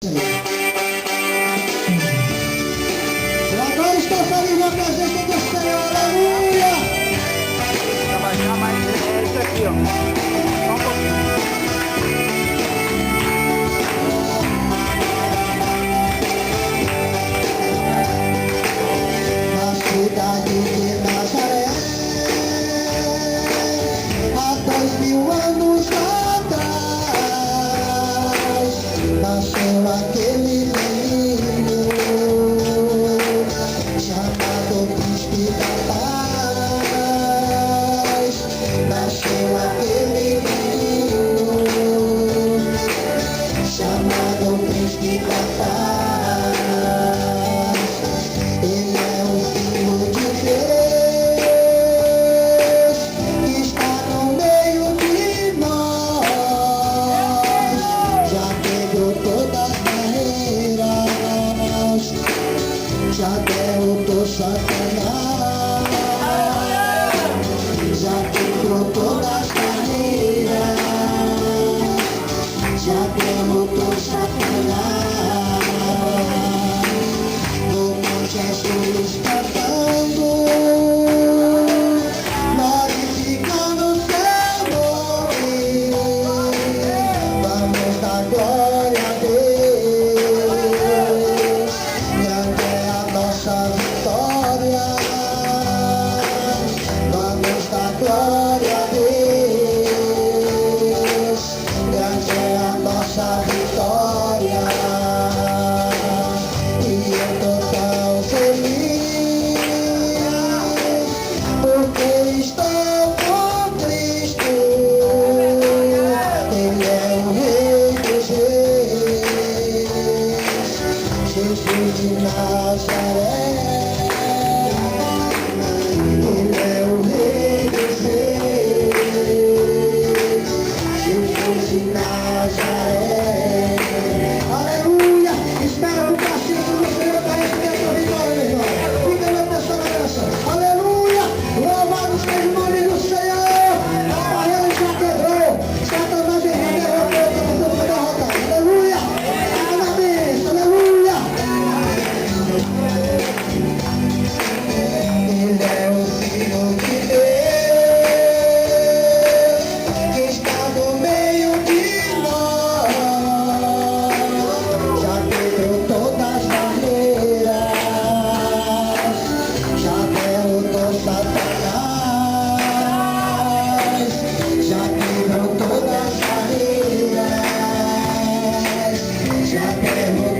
Agora estou feliz na presença do Senhor, aleluia! Trabalhar mais é isso aqui, ó. Só um pouquinho. Na cidade de Nazaré, há 2000 anos atrás, nasceu aquele menino chamado Príncipe da Paz. Nasceu aquele menino chamado Príncipe da Paz. Ele é o Filho de Deus que está no meio de nós. Já quebrou todas as barreiras, já derrotou Satanás. Já quebrou todas as barreiras, já derrotou Satanás. Jesus cantando, glorificando o seu nome. Vamos dar glória a Deus, grande é a nossa vitória. Vamos dar glória a Deus, grande é a nossa vitória. E eu tô tão feliz, porque estou com Cristo. Ele é o Rei dos Reis, Jesus de Nazaré. Ele é o Rei dos Reis, Jesus de Nazaré. Aleluia! Espera um cacete do Senhor para receber a tua vitória, meu irmão. Fica na tua graça. Aleluia! Louvado seja o nome do Senhor. A barreira já quebrou. Satanás já derrotou. Está derrotado. Aleluia! Parabéns. Aleluia! Ele é o Filho de Deus que está no meio de nós. Já quebrou todas as barreiras, já derrotou Satanás. Já quebrou todas as barreiras, já derrotou